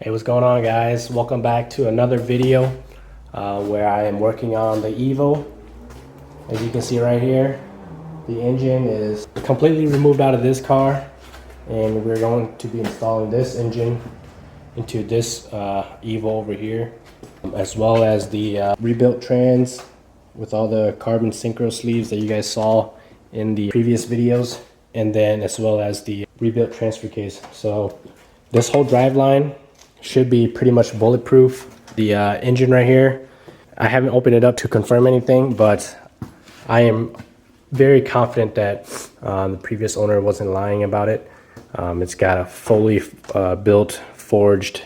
Hey, what's going on, guys? Welcome back to another video where I am working on the Evo. As you can see right here, the engine is completely removed out of this car, and we're going to be installing this engine into this Evo over here, as well as the rebuilt trans with all the carbon synchro sleeves that you guys saw in the previous videos, and then as well as the rebuilt transfer case. So this whole driveline should be pretty much bulletproof. The engine right here, I haven't opened it up to confirm anything, but I am very confident that the previous owner wasn't lying about it. It's got a fully built forged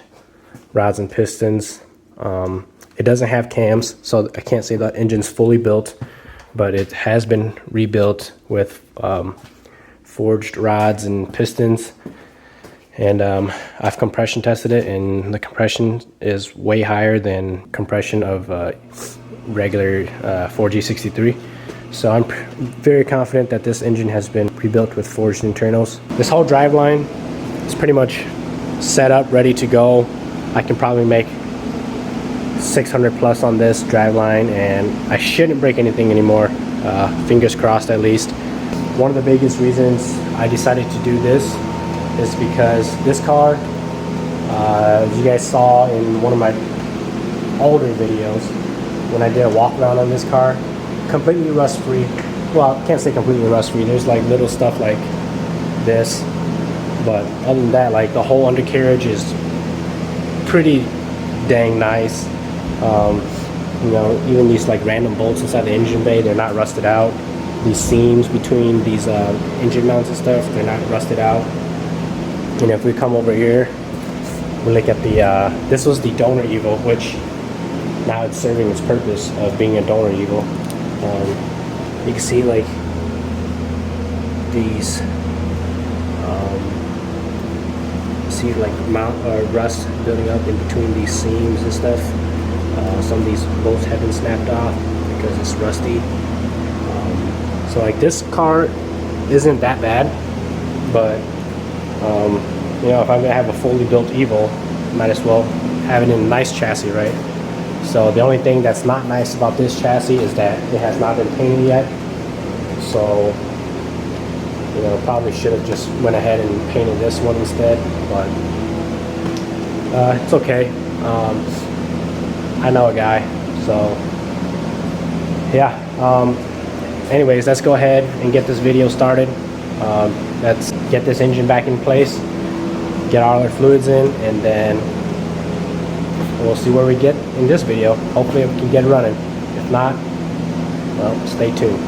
rods and pistons. It doesn't have cams, so I can't say that engine's fully built, but it has been rebuilt with forged rods and pistons. And I've compression tested it, and the compression is way higher than compression of regular 4G63. So I'm very confident that this engine has been rebuilt with forged internals. This whole driveline is pretty much set up, ready to go. I can probably make 600 plus on this driveline, and I shouldn't break anything anymore. Fingers crossed, at least. One of the biggest reasons I decided to do this is because this car, as you guys saw in one of my older videos, when I did a walk around on this car, completely rust free. Well, I can't say completely rust free. There's like little stuff like this, but other than that, like the whole undercarriage is pretty dang nice. You know, even these like random bolts inside the engine bay, they're not rusted out. These seams between these engine mounts and stuff, they're not rusted out. And if we come over here, we look at the this was the donor Evo, which now it's serving its purpose of being a donor Evo. You can see like these see like rust building up in between these seams and stuff. Some of these bolts have been snapped off because it's rusty. So like this car isn't that bad, but you know, if I'm gonna have a fully built Evo, might as well have it in a nice chassis, right? So the only thing that's not nice about this chassis is that it has not been painted yet. So, you know, probably should have just went ahead and painted this one instead, but it's okay. I know a guy, so yeah. Anyways, let's go ahead and get this video started. Let's get this engine back in place, get all our fluids in, and then we'll see where we get in this video. Hopefully we can get running. If not, well, stay tuned.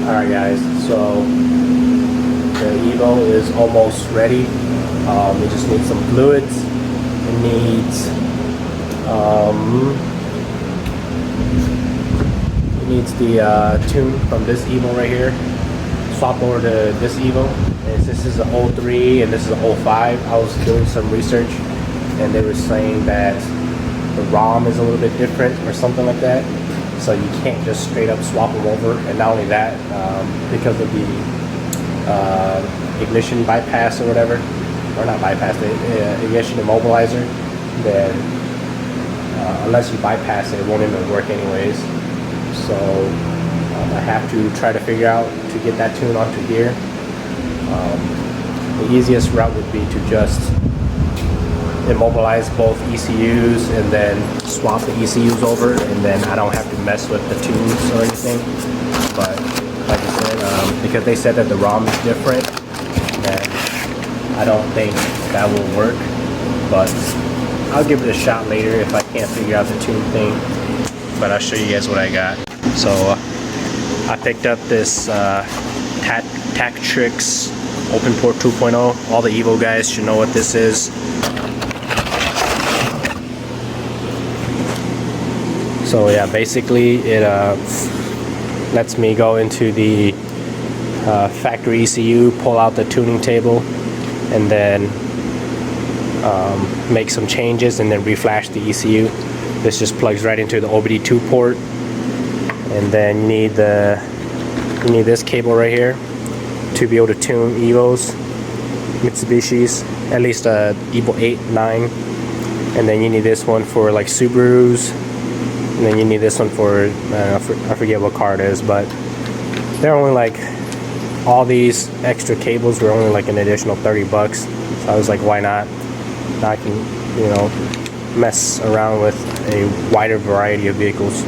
Alright guys, so the Evo is almost ready. It just needs some fluids. It needs the tune from this Evo right here. Swap over to this Evo. And this is an 03 and this is an 05. I was doing some research and they were saying that the ROM is a little bit different or something like that. So you can't just straight up swap them over. And not only that, because of the ignition bypass or whatever, or not bypass, the ignition immobilizer, then unless you bypass it, it won't even work anyways. So I have to try to figure out to get that tune onto here. The easiest route would be to just immobilize both ECUs and then swap the ECUs over, and then I don't have to mess with the tunes or anything. But like I said, because they said that the ROM is different, that I don't think that will work. But I'll give it a shot later if I can't figure out the tune thing. But I'll show you guys what I got. So I picked up this Tactrix Open Port 2.0. All the Evo guys should know what this is. So yeah, basically it lets me go into the factory ECU, pull out the tuning table, and then make some changes and then reflash the ECU. This just plugs right into the OBD2 port, and then you need this cable right here to be able to tune Evos, Mitsubishis, at least Evo 8, 9, and then you need this one for like Subarus, and then you need this one for I forget what car it is, but they're only like, all these extra cables were only like an additional 30 bucks. So I was like, why not? Now I can, you know, mess around with a wider variety of vehicles.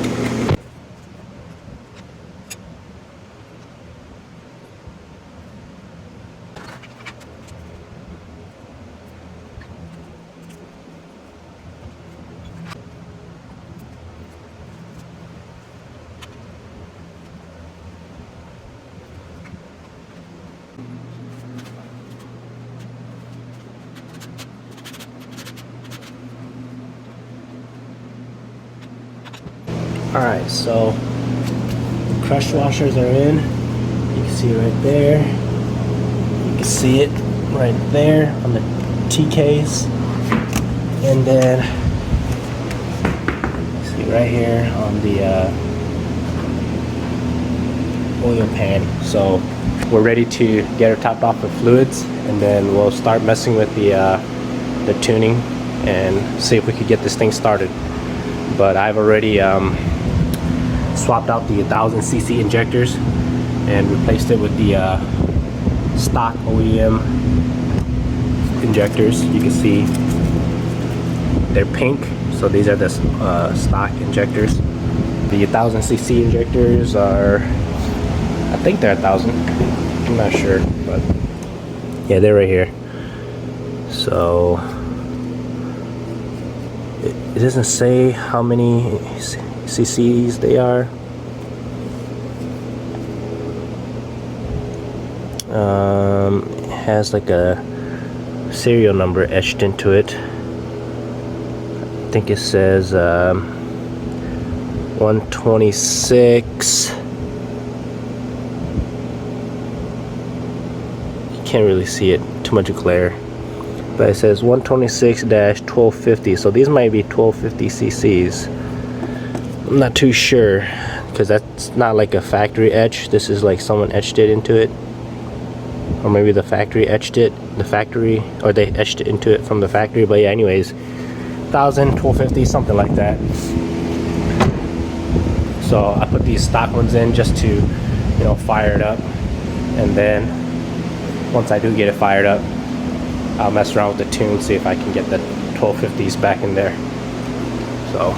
Alright, so the crush washers are in. You can see it right there. You can see it right there on the TKs. And then see right here on the oil pan. So we're ready to get her topped off with fluids, and then we'll start messing with the tuning and see if we could get this thing started. But I've already swapped out the 1000cc injectors and replaced it with the stock OEM injectors. You can see they're pink, so these are the stock injectors. The 1000cc injectors are, I think they're 1000, I'm not sure, but yeah, they're right here. So it doesn't say how many cc's they are. It has like a serial number etched into it. I think it says 126. You can't really see it, too much glare. But it says 126-1250, so these might be 1250 cc's. I'm not too sure, because that's not like a factory etch. This is like someone etched it into it, or maybe the factory etched it, or they etched it into it from the factory. But yeah, anyways, 1000, 1250, something like that. So I put these stock ones in just to, you know, fire it up, and then once I do get it fired up, I'll mess around with the tune, see if I can get the 1250s back in there. So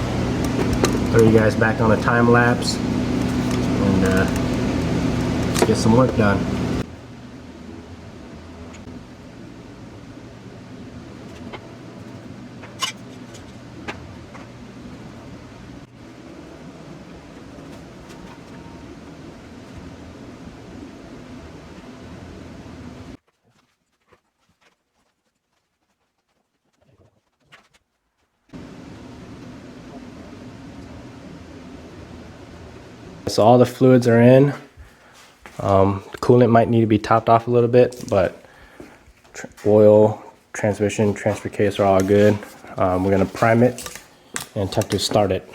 throw you guys back on a time lapse and let's get some work done. So all the fluids are in. The coolant might need to be topped off a little bit, but oil, transmission, transfer case are all good. We're gonna prime it and attempt to start it.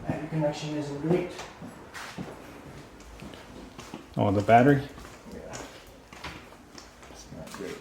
Battery connection isn't great. Oh, the battery? Yeah, it's not great.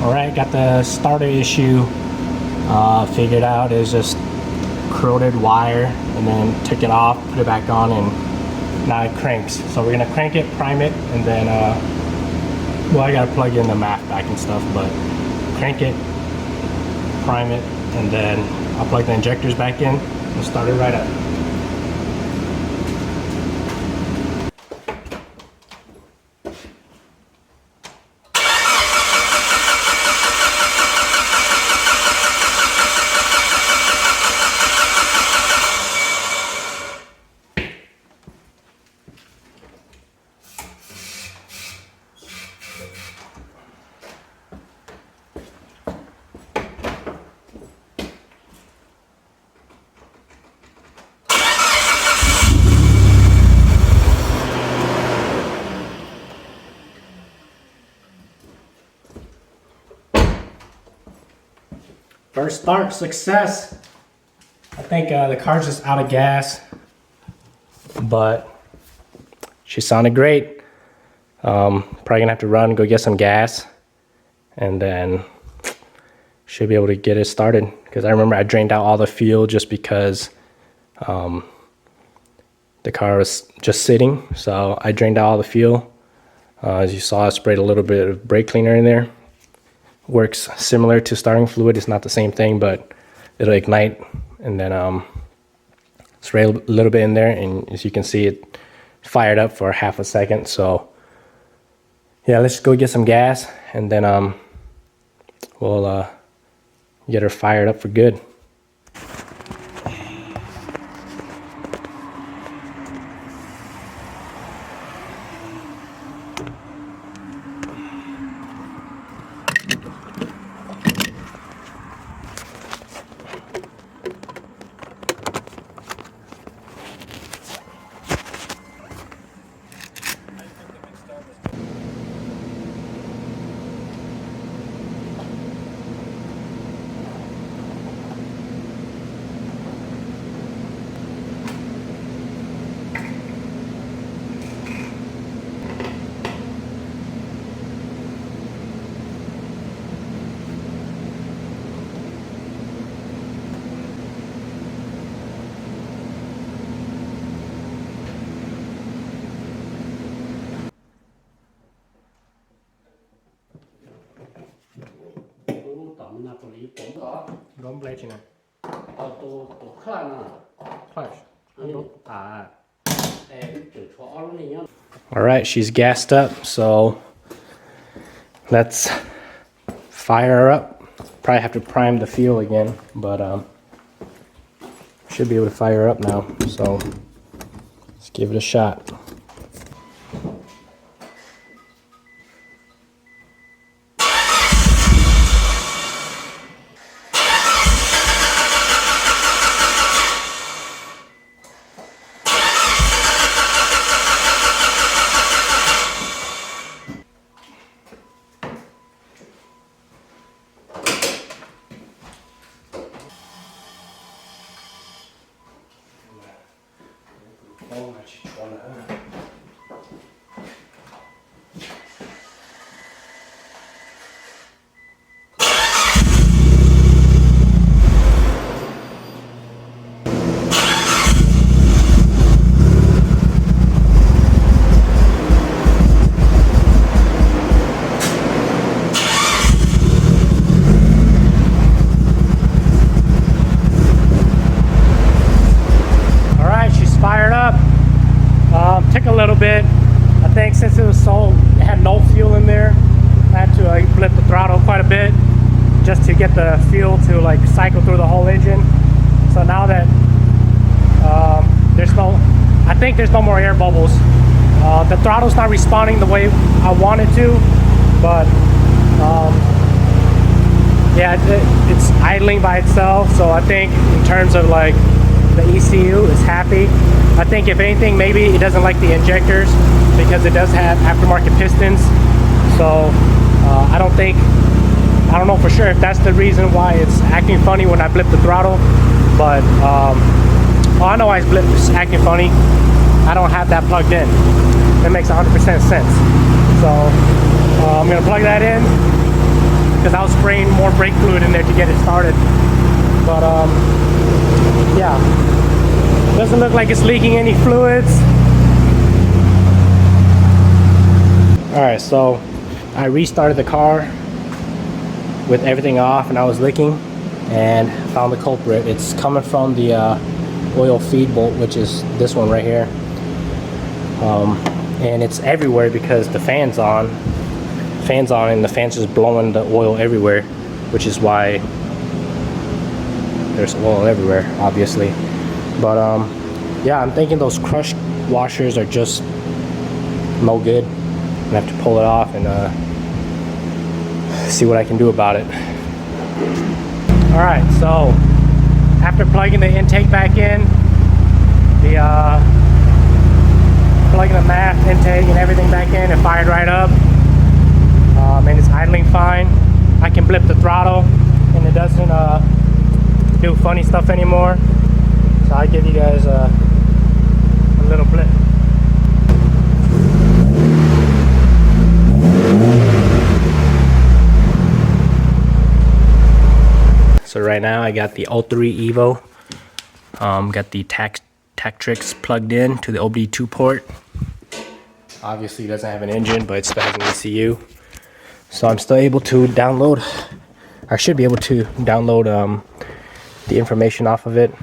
Alright, got the starter issue figured out. It's just corroded wire, and then took it off, put it back on, and now it cranks. So we're gonna crank it, prime it, and then well, I gotta plug in the mat back and stuff, but crank it, prime it, and then I'll plug the injectors back in and start it right up. First start, success. I think the car's just out of gas, but she sounded great. Probably gonna have to run and go get some gas, and then should be able to get it started. Because I remember I drained out all the fuel just because the car was just sitting. So I drained out all the fuel. As you saw, I sprayed a little bit of brake cleaner in there. Works similar to starting fluid. It's not the same thing, but it'll ignite, and then spray a little bit in there, and as you can see, it fired up for half a second. So yeah, let's go get some gas, and then we'll get her fired up for good. Don't blade you Alright, she's gassed up, so let's fire her up. Probably have to prime the fuel again, but should be able to fire her up now, so let's give it a shot. get the fuel to like cycle through the whole engine. So now that I think there's no more air bubbles. The throttle's not responding the way I want it to, but yeah, it's idling by itself. So I think in terms of like the ECU is happy. I think if anything, maybe it doesn't like the injectors because it does have aftermarket pistons. So I don't know for sure if that's the reason why it's acting funny when I blip the throttle, but I know why it's acting funny. I don't have that plugged in. That makes 100% sense. So I'm gonna plug that in because I was spraying more brake fluid in there to get it started. But yeah, doesn't look like it's leaking any fluids. All right, so I restarted the car with everything off and I was leaking and found the culprit. It's coming from the oil feed bolt, which is this one right here. And it's everywhere because the fan's on and the fan's just blowing the oil everywhere, which is why there's oil everywhere, obviously. But yeah, I'm thinking those crush washers are just no good. I'm gonna have to pull it off and see what I can do about it. All right, so after plugging the intake back in, plugging the MAF intake and everything back in, it fired right up, and it's idling fine. I can blip the throttle and it doesn't do funny stuff anymore. So I give you guys a little blip. So right now I got the 03 Evo, got the Tactrix plugged in to the OBD2 port. Obviously it doesn't have an engine, but it still has an ECU. So I'm still able to download, I should be able to download the information off of it.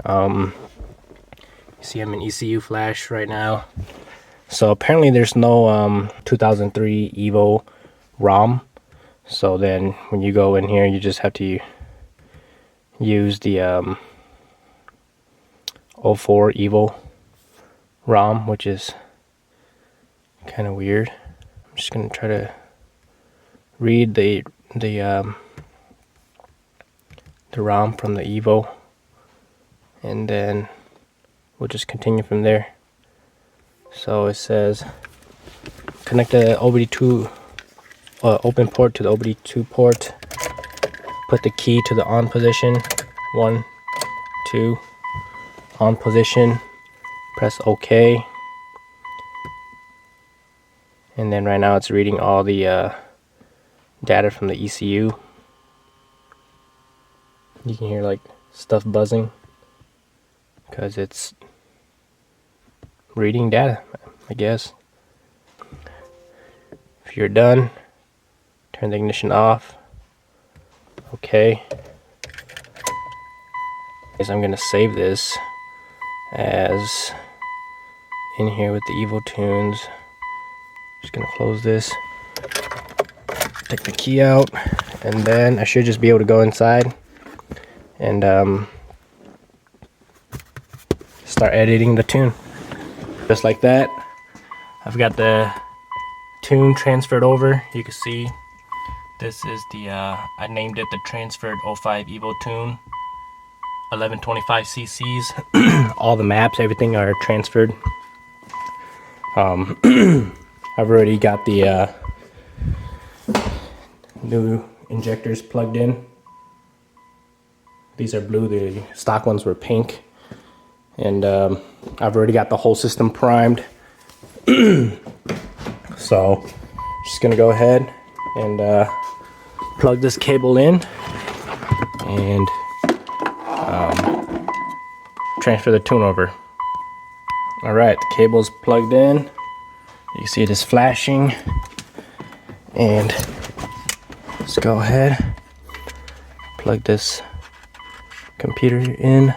You see I'm in ECU flash right now. So apparently there's no 2003 Evo ROM. So then when you go in here, you just have to use the 04 Evo ROM, which is kind of weird. I'm just gonna try to read the ROM from the Evo, and then we'll just continue from there. So it says connect the OBD2 open port to the OBD2 port. Put the key to the on position. 1, 2, on position. Press OK. And then right now it's reading all the data from the ECU. You can hear like stuff buzzing because it's reading data, I guess. If you're done, turn the ignition off. Okay. So I'm gonna save this as in here with the Evo tunes. Just gonna close this, take the key out, and then I should just be able to go inside and start editing the tune. Just like that, I've got the tune transferred over. You can see this is the I named it the transferred 05 Evo tune, 1125 cc's. All the maps, everything are transferred. I've already got the new injectors plugged in. These are blue, the stock ones were pink. And I've already got the whole system primed. So just gonna go ahead and plug this cable in and transfer the tune over. All right, the cable's plugged in. You can see it is flashing. And let's go ahead, plug this computer in.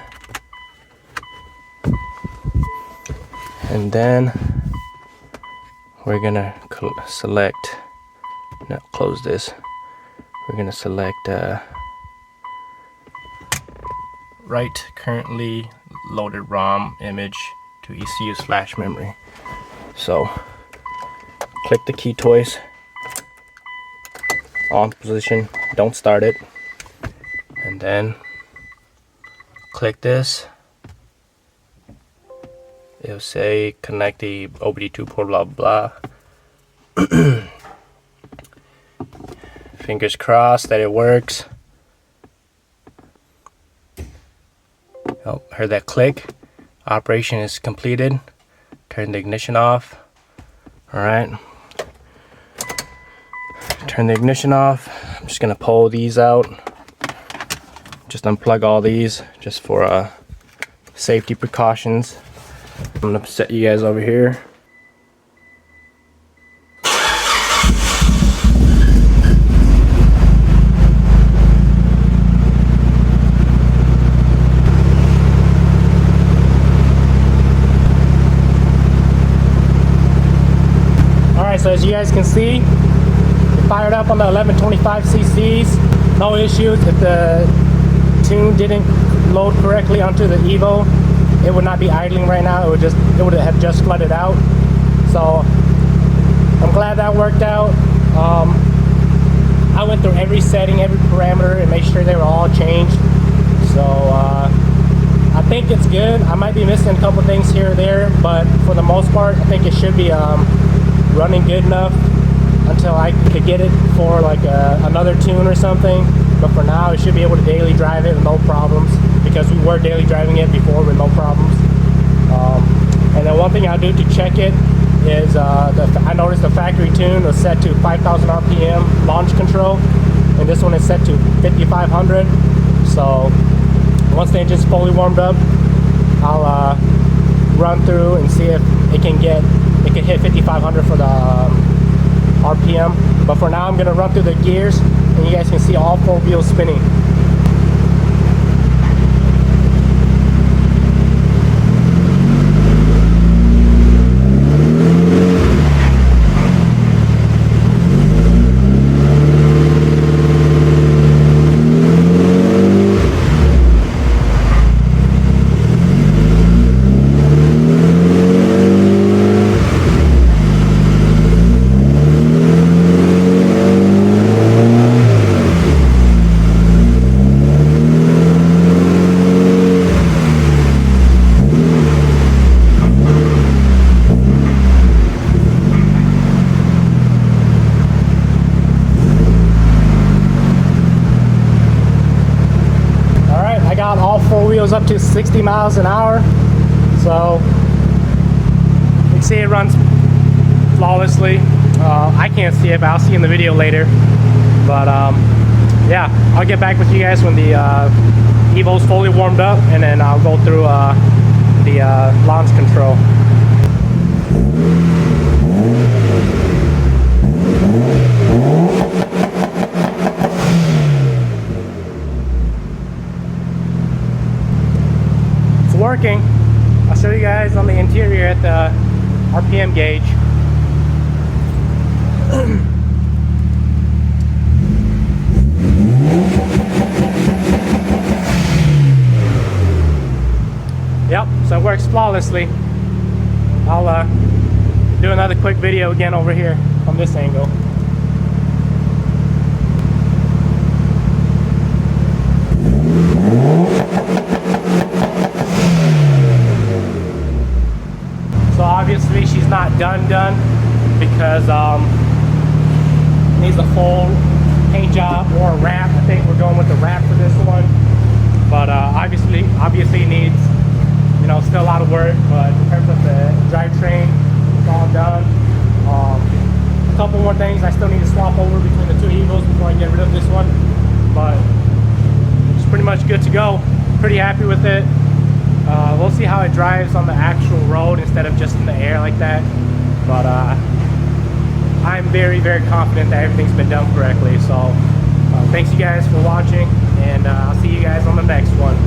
And then we're gonna select, no, close this. We're gonna select write currently loaded ROM image to ECU's flash memory. So click the key twice, on position, don't start it, and then click this. It'll say connect the OBD2 port, blah blah. Fingers crossed that it works. Oh, heard that click. Operation is completed. Turn the ignition off. Alright. Turn the ignition off. I'm just gonna pull these out. Just unplug all these just for safety precautions. I'm gonna set you guys over here. So as you guys can see, it fired up on the 1125 cc's, no issues. If the tune didn't load correctly onto the Evo, it would not be idling right now. It would have just flooded out. So I'm glad that worked out. I went through every setting, every parameter, and made sure they were all changed. So I think it's good. I might be missing a couple things here or there, but for the most part, I think it should be running good enough until I could get it for like another tune or something. But for now, it should be able to daily drive it with no problems, because we were daily driving it before with no problems. And then one thing I'll do to check it is I noticed the factory tune was set to 5,000 RPM launch control, and this one is set to 5,500. So once the engine's fully warmed up, I'll run through and see if it can hit 5,500 for the RPM. But for now, I'm gonna run through the gears, and you guys can see all 4 wheels spinning. Up to 60 miles an hour, so you can see it runs flawlessly. I can't see it, but I'll see in the video later. But yeah, I'll get back with you guys when the Evo's fully warmed up, and then I'll go through the launch control. Working. I'll show you guys on the interior at the RPM gauge. Yep, so it works flawlessly. I'll do another quick video again over here from this angle. So obviously she's not done because needs a full paint job or a wrap. I think we're going with the wrap for this one, but obviously needs, you know, still a lot of work. But in terms of the drivetrain, it's all done. A couple more things I still need to swap over between the 2 Evos before I get rid of this one, but it's pretty much good to go. Pretty happy with it. We'll see how it drives on the actual road instead of just in the air like that. But I'm very, very confident that everything's been done correctly. So thanks you guys for watching, and I'll see you guys on the next one.